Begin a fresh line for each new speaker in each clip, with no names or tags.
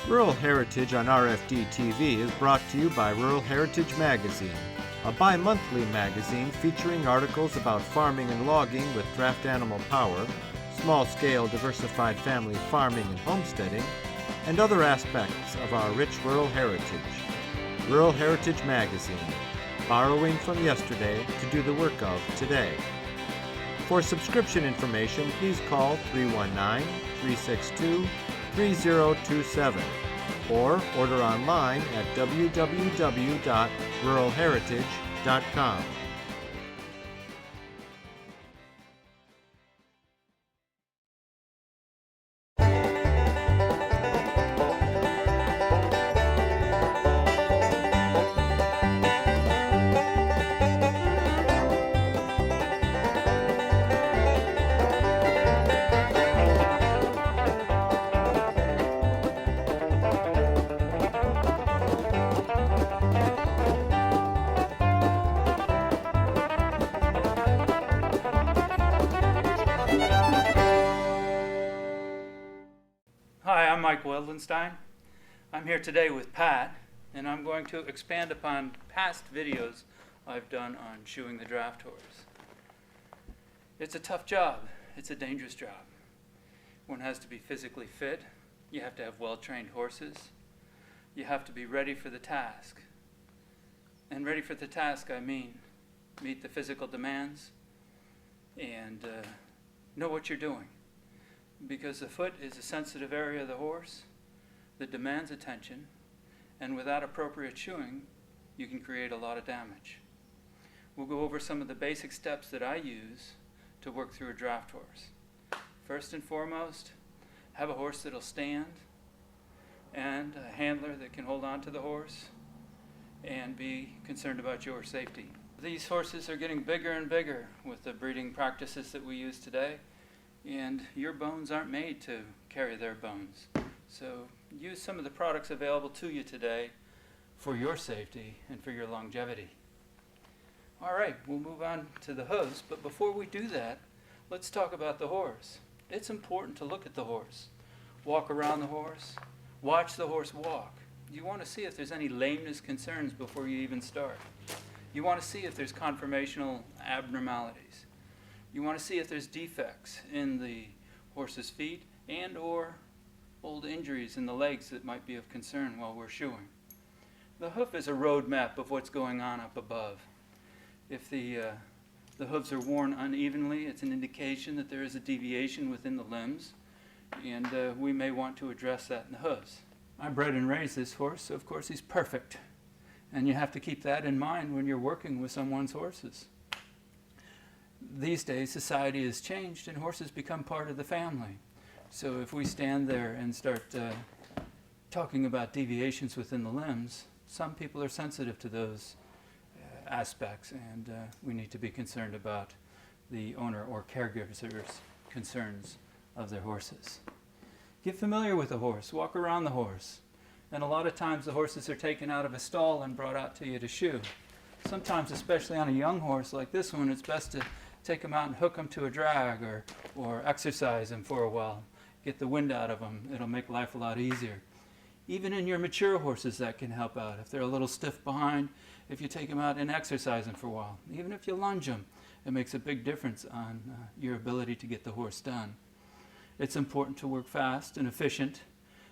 Rural Heritage on RFD TV is brought to you by Rural Heritage Magazine, a bi-monthly magazine featuring articles about farming and logging with draft animal power, small-scale diversified family farming and homesteading, and other aspects of our rich rural heritage. Rural Heritage Magazine, borrowing from yesterday to do the work of today. For subscription information, please call 319-362-3027 or order online at www.ruralheritage.com.
Hi, I'm Mike Wildenstein. I'm here today with Pat, and I'm going to expand upon past videos I've done on shoeing the draft horse. It's a tough job. It's a dangerous job. One has to be physically fit. You have to have well-trained horses. You have to be ready for the task. And ready for the task, I mean meet the physical demands and know what you're doing. Because the foot is a sensitive area of the horse that demands attention, and without appropriate shoeing, you can create a lot of damage. We'll go over some of the basic steps that I use to work through a draft horse. First and foremost, have a horse that'll stand and a handler that can hold on to the horse and be concerned about your safety. These horses are getting bigger and bigger with the breeding practices that we use today. And your bones aren't made to carry their bones. So use some of the products available to you today for your safety and for your longevity. All right, we'll move on to the hooves, but before we do that, let's talk about the horse. It's important to look at the horse. Walk around the horse. Watch the horse walk. You want to see if there's any lameness concerns before you even start. You want to see if there's conformational abnormalities. You want to see if there's defects in the horse's feet and or old injuries in the legs that might be of concern while we're shoeing. The hoof is a road map of what's going on up above. If the hooves are worn unevenly, it's an indication that there is a deviation within the limbs, and we may want to address that in the hooves. I bred and raised this horse, so of course he's perfect. And you have to keep that in mind when you're working with someone's horses. These days, society has changed and horses become part of the family. So if we stand there and start talking about deviations within the limbs, some people are sensitive to those aspects, and we need to be concerned about the owner or caregiver's concerns of their horses. Get familiar with the horse, walk around the horse. And a lot of times the horses are taken out of a stall and brought out to you to shoe. Sometimes, especially on a young horse like this one, it's best to take them out and hook them to a drag or exercise them for a while. Get the wind out of them. It'll make life a lot easier. Even in your mature horses, that can help out. If they're a little stiff behind, if you take them out and exercise them for a while. Even if you lunge them, it makes a big difference on your ability to get the horse done. It's important to work fast and efficient.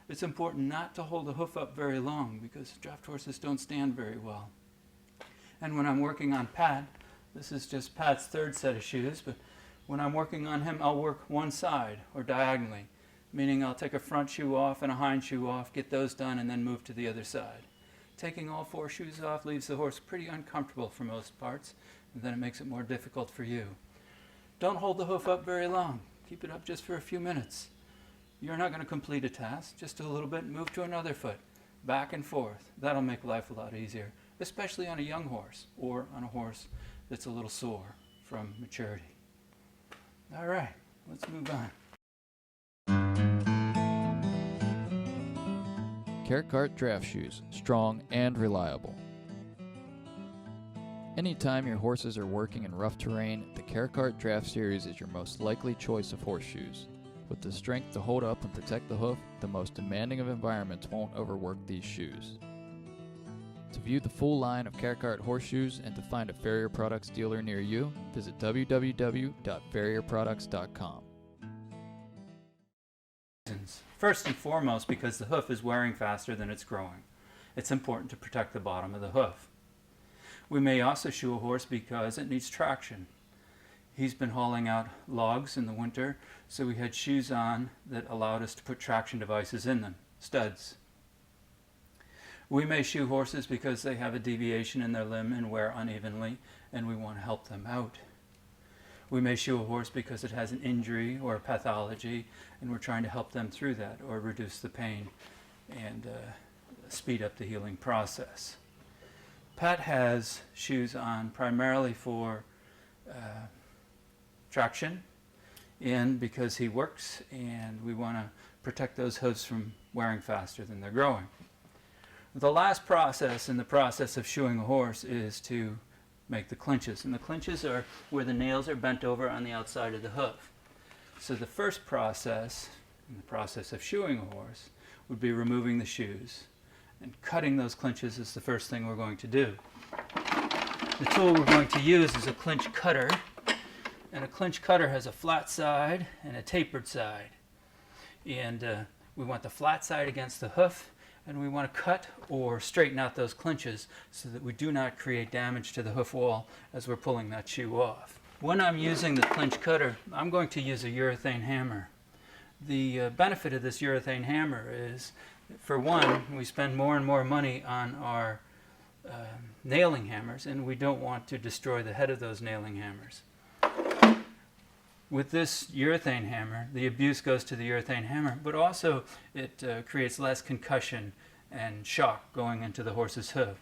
It's important not to hold the hoof up very long because draft horses don't stand very well. And when I'm working on Pat, this is just Pat's third set of shoes, but when I'm working on him, I'll work one side or diagonally, meaning I'll take a front shoe off and a hind shoe off, get those done, and then move to the other side. Taking all four shoes off leaves the horse pretty uncomfortable for most parts, and then it makes it more difficult for you. Don't hold the hoof up very long. Keep it up just for a few minutes. You're not going to complete a task. Just do a little bit and move to another foot, back and forth. That'll make life a lot easier, especially on a young horse or on a horse that's a little sore from maturity. All right, let's move on.
Carecart draft shoes, strong and reliable. Anytime your horses are working in rough terrain, the Carecart Draft Series is your most likely choice of horseshoes. With the strength to hold up and protect the hoof, the most demanding of environments won't overwork these shoes. To view the full line of Carencart horseshoes and to find a Farrier Products dealer near you, visit www.farrierproducts.com.
First and foremost, because the hoof is wearing faster than it's growing. It's important to protect the bottom of the hoof. We may also shoe a horse because it needs traction. He's been hauling out logs in the winter, so we had shoes on that allowed us to put traction devices in them, studs. We may shoe horses because they have a deviation in their limb and wear unevenly, and we want to help them out. We may shoe a horse because it has an injury or a pathology, and we're trying to help them through that or reduce the pain and speed up the healing process. Pat has shoes on primarily for traction and because he works, and we want to protect those hooves from wearing faster than they're growing. The last process in the process of shoeing a horse is to make the clinches, and the clinches are where the nails are bent over on the outside of the hoof. So the first process in the process of shoeing a horse would be removing the shoes, and cutting those clinches is the first thing we're going to do. The tool we're going to use is a clinch cutter, and a clinch cutter has a flat side and a tapered side, and we want the flat side against the hoof, and we want to cut or straighten out those clinches so that we do not create damage to the hoof wall as we're pulling that shoe off. When I'm using the clinch cutter, I'm going to use a urethane hammer. The benefit of this urethane hammer is, for one, we spend more and more money on our nailing hammers, and we don't want to destroy the head of those nailing hammers. With this urethane hammer, the abuse goes to the urethane hammer, but also it creates less concussion and shock going into the horse's hoof.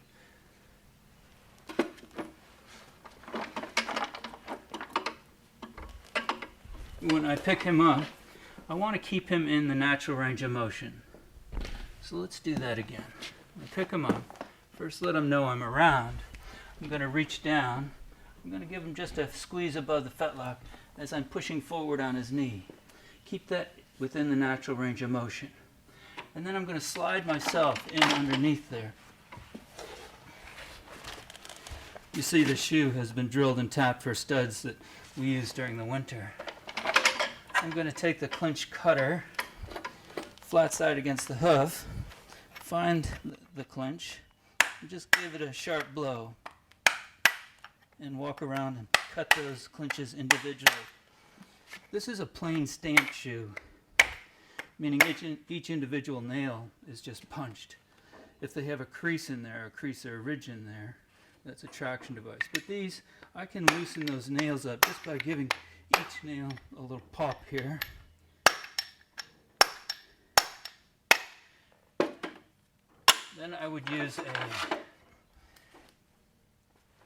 When I pick him up, I want to keep him in the natural range of motion. So let's do that again. I pick him up. First, let him know I'm around. I'm going to reach down. I'm going to give him just a squeeze above the fetlock as I'm pushing forward on his knee. Keep that within the natural range of motion. And then I'm going to slide myself in underneath there. You see the shoe has been drilled and tapped for studs that we use during the winter. I'm going to take the clinch cutter, flat side against the hoof, find the clinch, and just give it a sharp blow, and walk around and cut those clinches individually. This is a plain stamped shoe, meaning each individual nail is just punched. If they have a crease in there, a crease or a ridge in there, that's a traction device. But these, I can loosen those nails up just by giving each nail a little pop here. Then I would use a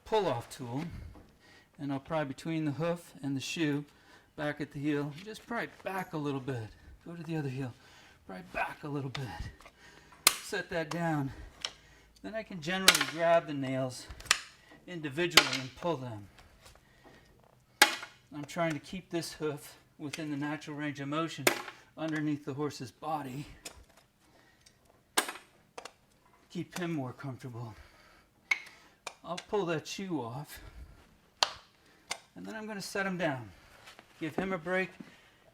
pull-off tool, and I'll pry between the hoof and the shoe, back at the heel, just pry back a little bit. Go to the other heel, pry back a little bit. Set that down. Then I can generally grab the nails individually and pull them. I'm trying to keep this hoof within the natural range of motion underneath the horse's body. Keep him more comfortable. I'll pull that shoe off, and then I'm going to set him down. Give him a break,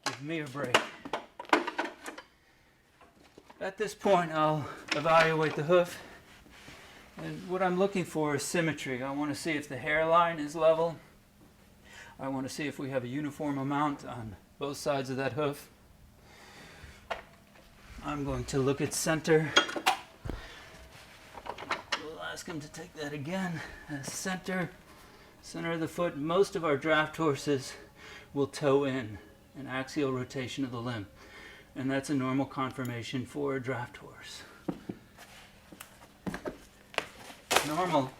give me a break. At this point, I'll evaluate the hoof, and what I'm looking for is symmetry. I want to see if the hairline is level. I want to see if we have a uniform amount on both sides of that hoof. I'm going to look at center. We'll ask him to take that again. Center of the foot. Most of our draft horses will toe in, an axial rotation of the limb, and that's a normal conformation for a draft horse. Normal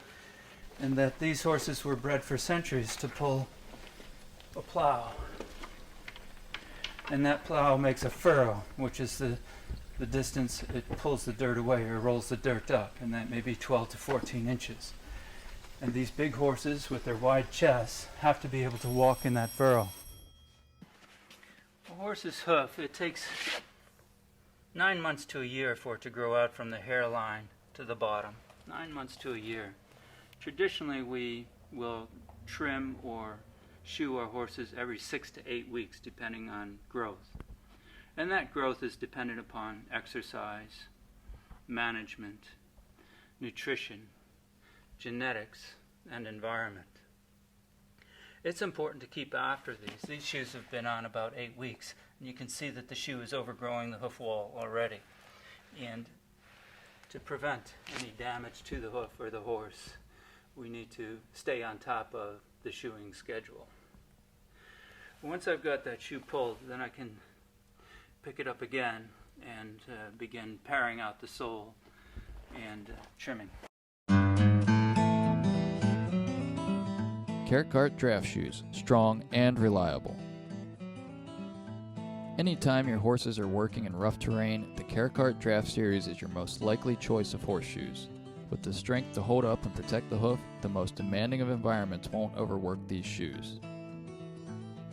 in that these horses were bred for centuries to pull a plow, and that plow makes a furrow, which is the distance it pulls the dirt away or rolls the dirt up, and that may be 12 to 14 inches. And these big horses with their wide chests have to be able to walk in that furrow. A horse's hoof, it takes 9 months to a year for it to grow out from the hairline to the bottom. 9 months to a year. Traditionally, we will trim or shoe our horses every 6 to 8 weeks, depending on growth. And that growth is dependent upon exercise, management, nutrition, genetics, and environment. It's important to keep after these. These shoes have been on about 8 weeks, and you can see that the shoe is overgrowing the hoof wall already. And to prevent any damage to the hoof or the horse, we need to stay on top of the shoeing schedule. Once I've got that shoe pulled, then I can pick it up again and begin paring out the sole and trimming.
Carecart draft shoes, strong and reliable. Anytime your horses are working in rough terrain, the Carecart Draft Series is your most likely choice of horseshoes. With the strength to hold up and protect the hoof, the most demanding of environments won't overwork these shoes.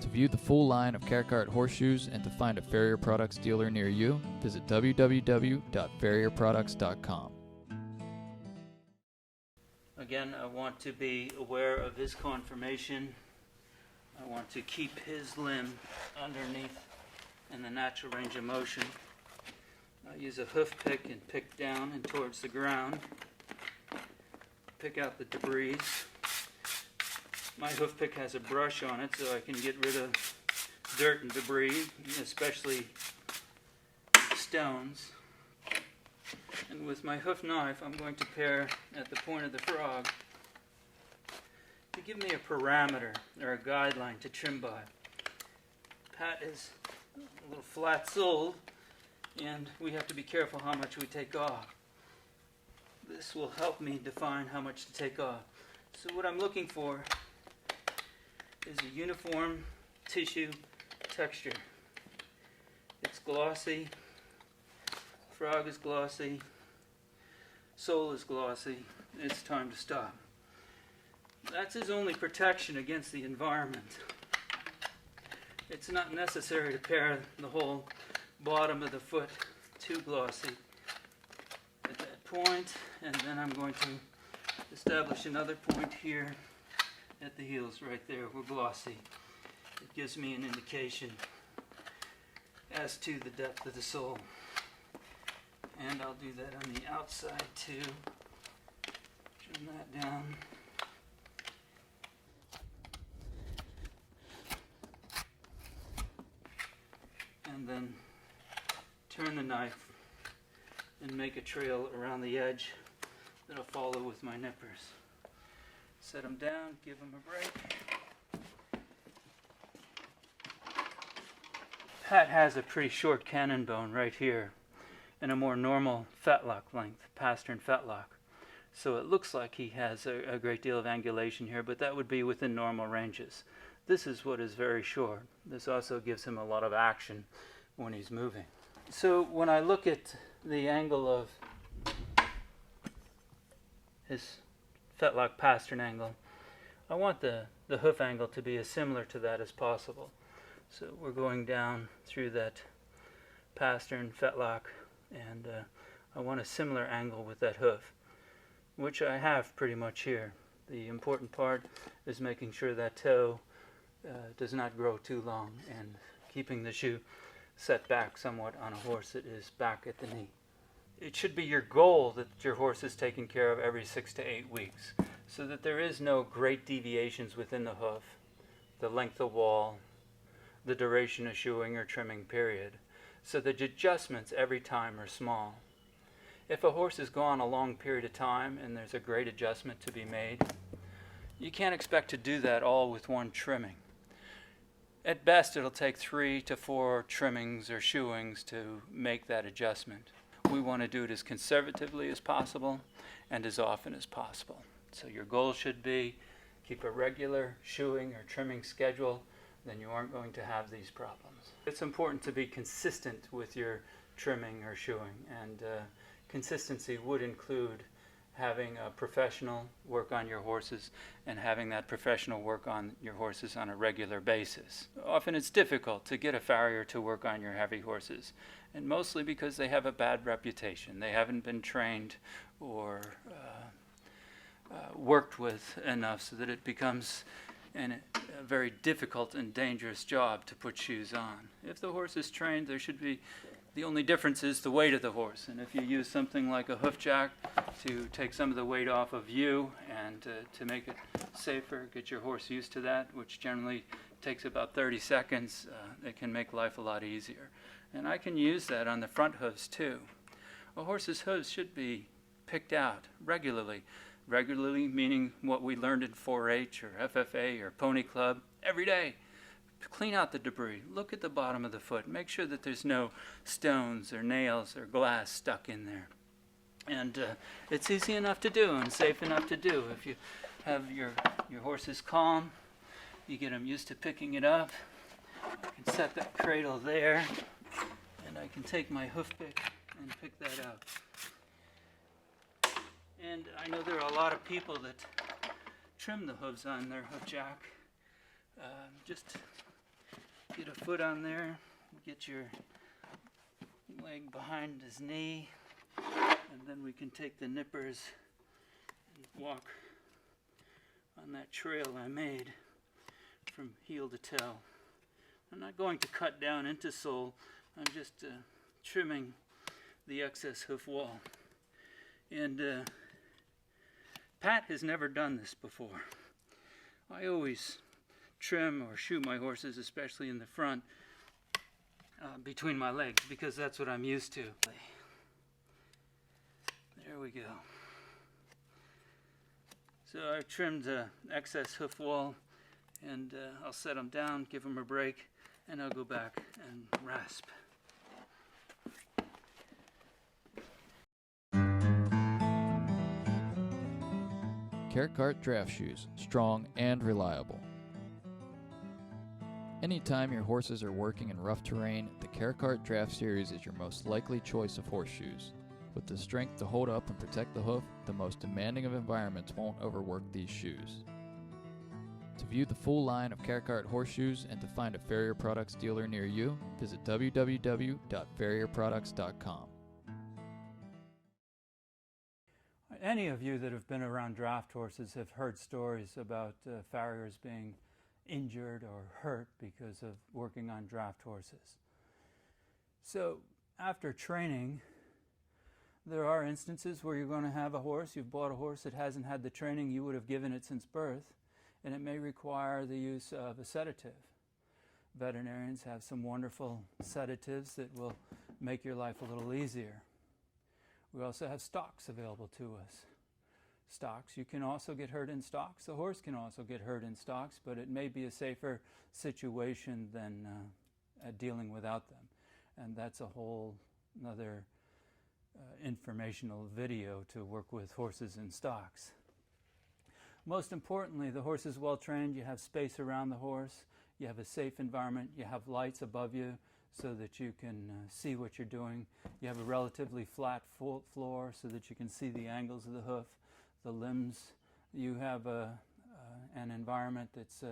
To view the full line of Carecart horseshoes and to find a Farrier Products dealer near you, visit www.farrierproducts.com.
Again, I want to be aware of his conformation. I want to keep his limb underneath in the natural range of motion. I use a hoof pick and pick down and towards the ground. Pick out the debris. My hoof pick has a brush on it so I can get rid of dirt and debris, especially stones. And with my hoof knife, I'm going to pare at the point of the frog to give me a parameter or a guideline to trim by. Pat is a little flat-soled, and we have to be careful how much we take off. This will help me define how much to take off. So what I'm looking for is a uniform tissue texture. It's glossy, frog is glossy, sole is glossy. It's time to stop. That's his only protection against the environment. It's not necessary to pare the whole bottom of the foot too glossy at that point, and then I'm going to establish another point here at the heels right there. We're glossy. It gives me an indication as to the depth of the sole. And I'll do that on the outside too. Trim that down. And then turn the knife and make a trail around the edge that I'll follow with my nippers. Set them down, give them a break. Pat has a pretty short cannon bone right here and a more normal fetlock length, pastern fetlock. So it looks like he has a great deal of angulation here, but that would be within normal ranges. This is what is very short. This also gives him a lot of action when he's moving. So when I look at the angle of his fetlock pastern angle, I want the hoof angle to be as similar to that as possible. So we're going down through that pastern fetlock, and I want a similar angle with that hoof, which I have pretty much here. The important part is making sure that toe does not grow too long and keeping the shoe set back somewhat on a horse that is back at the knee. It should be your goal that your horse is taken care of every 6 to 8 weeks, so that there is no great deviations within the hoof, the length of wall, the duration of shoeing or trimming period, so that adjustments every time are small. If a horse has gone a long period of time and there's a great adjustment to be made, you can't expect to do that all with one trimming. At best, it'll take 3 to 4 trimmings or shoeings to make that adjustment. We want to do it as conservatively as possible and as often as possible. So your goal should be keep a regular shoeing or trimming schedule, then you aren't going to have these problems. It's important to be consistent with your trimming or shoeing, and consistency would include having a professional work on your horses and having that professional work on your horses on a regular basis. Often it's difficult to get a farrier to work on your heavy horses, and mostly because they have a bad reputation. They haven't been trained or worked with enough so that it becomes a very difficult and dangerous job to put shoes on. If the horse is trained, the only difference is the weight of the horse. And if you use something like a hoof jack to take some of the weight off of you and to make it safer, get your horse used to that, which generally takes about 30 seconds, it can make life a lot easier. And I can use that on the front hooves too. A horse's hooves should be picked out regularly. Regularly meaning what we learned in 4-H or FFA or Pony Club every day. Clean out the debris. Look at the bottom of the foot. Make sure that there's no stones or nails or glass stuck in there. And it's easy enough to do and safe enough to do. If you have your horses calm, you get them used to picking it up. I can set that cradle there, and I can take my hoof pick and pick that up. And I know there are a lot of people that trim the hooves on their hoof jack. Just get a foot on there, get your leg behind his knee, and then we can take the nippers and walk on that trail I made from heel to toe. I'm not going to cut down into sole, I'm just trimming the excess hoof wall. And Pat has never done this before. I always trim or shoe my horses, especially in the front, between my legs, because that's what I'm used to. There we go. So I've trimmed the excess hoof wall, and I'll set them down, give them a break, and I'll go back and rasp.
Carecart draft shoes, strong and reliable. Anytime your horses are working in rough terrain, the Carecart Draft Series is your most likely choice of horseshoes. With the strength to hold up and protect the hoof, the most demanding of environments won't overwork these shoes. To view the full line of Carecart horseshoes and to find a Farrier Products dealer near you, visit www.farrierproducts.com.
Any of you that have been around draft horses have heard stories about farriers being injured or hurt because of working on draft horses. So after training, there are instances where you're going to have a horse, you've bought a horse that hasn't had the training you would have given it since birth, and it may require the use of a sedative. Veterinarians have some wonderful sedatives that will make your life a little easier. We also have stocks available to us. Stocks, you can also get hurt in stocks. The horse can also get hurt in stocks, but it may be a safer situation than dealing without them. And that's a whole another informational video to work with horses in stocks. Most importantly, the horse is well trained. You have space around the horse. You have a safe environment. You have lights above you so that you can see what you're doing. You have a relatively flat floor so that you can see the angles of the hoof, the limbs. You have an environment that's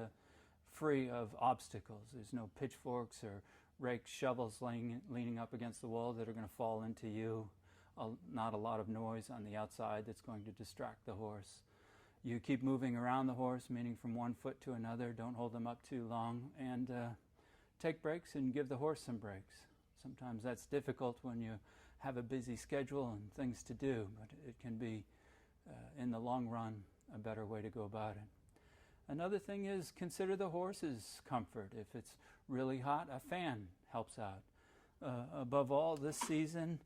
free of obstacles. There's no pitchforks or rakes, shovels leaning up against the wall that are going to fall into you. Not a lot of noise on the outside that's going to distract the horse. You keep moving around the horse, meaning from one foot to another. Don't hold them up too long, and take breaks and give the horse some breaks. Sometimes that's difficult when you have a busy schedule and things to do, but it can be, in the long run, a better way to go about it. Another thing is consider the horse's comfort. If it's really hot, a fan helps out. Above all, this season,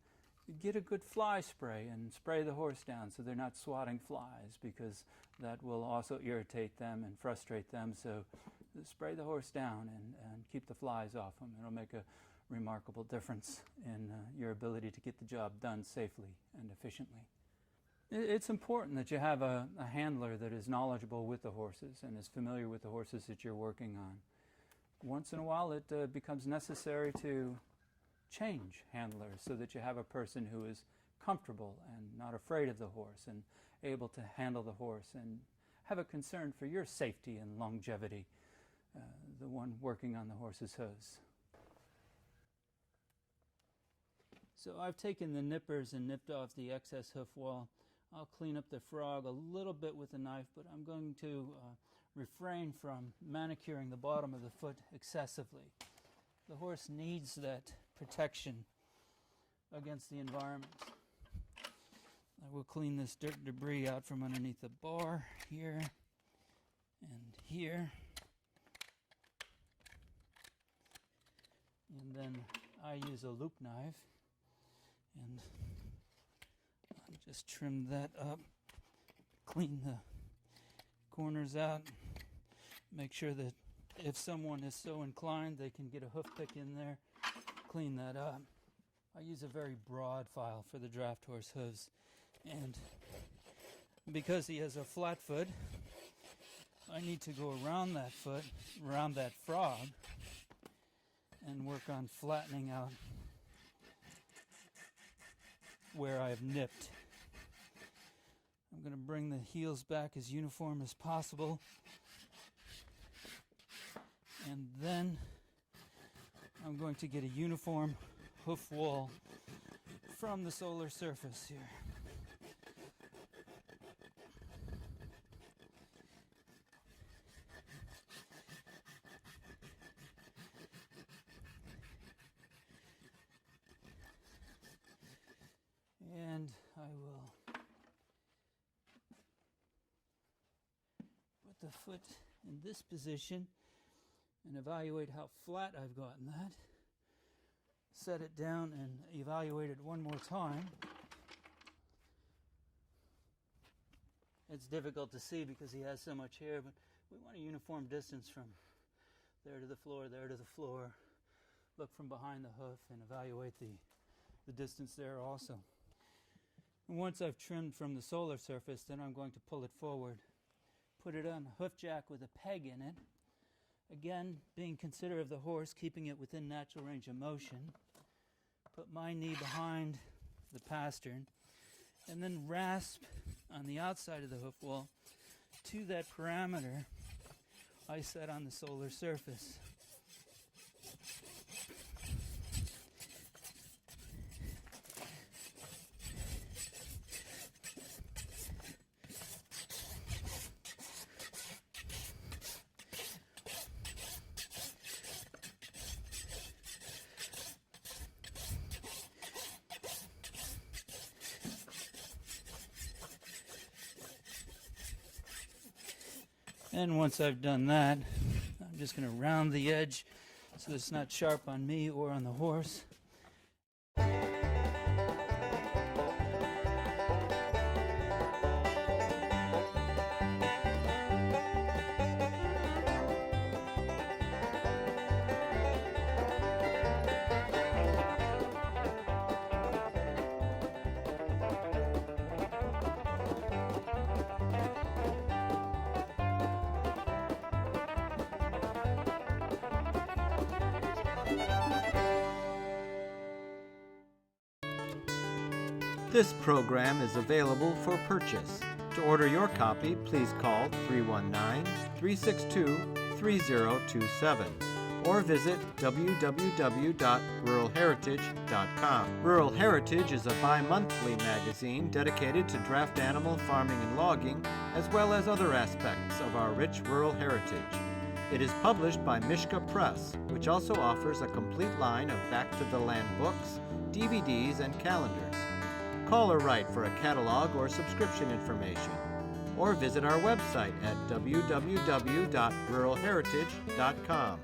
get a good fly spray and spray the horse down so they're not swatting flies, because that will also irritate them and frustrate them. So spray the horse down and keep the flies off them. It'll make a remarkable difference in your ability to get the job done safely and efficiently. It's important that you have a handler that is knowledgeable with the horses and is familiar with the horses that you're working on. Once in a while it becomes necessary to change handlers so that you have a person who is comfortable and not afraid of the horse and able to handle the horse and have a concern for your safety and longevity, the one working on the horse's hooves. So I've taken the nippers and nipped off the excess hoof wall. I'll clean up the frog a little bit with a knife, but I'm going to refrain from manicuring the bottom of the foot excessively. The horse needs that protection against the environment. I will clean this dirt debris out from underneath the bar here and here. And then I use a loop knife and I'll just trim that up, clean the corners out, make sure that if someone is so inclined they can get a hoof pick in there, clean that up. I use a very broad file for the draft horse hooves, and because he has a flat foot, I need to go around that foot, around that frog, and work on flattening out where I have nipped. I'm going to bring the heels back as uniform as possible, and then I'm going to get a uniform hoof wall from the solar surface here. And I will put the foot in this position and evaluate how flat I've gotten that. Set it down and evaluate it one more time. It's difficult to see because he has so much hair, but we want a uniform distance from there to the floor, there to the floor. Look from behind the hoof and evaluate the distance there also. And once I've trimmed from the solar surface, then I'm going to pull it forward, put it on a hoof jack with a peg in it. Again, being considerate of the horse, keeping it within natural range of motion. Put my knee behind the pastern, and then rasp on the outside of the hoof wall to that parameter I set on the solar surface. And once I've done that, I'm just going to round the edge so it's not sharp on me or on the horse.
This program is available for purchase. To order your copy, please call 319-362-3027 or visit www.ruralheritage.com. Rural Heritage is a bi-monthly magazine dedicated to draft animal farming and logging, as well as other aspects of our rich rural heritage. It is published by Mishka Press, which also offers a complete line of back-to-the-land books, DVDs, and calendars. Call or write for a catalog or subscription information, or visit our website at www.ruralheritage.com.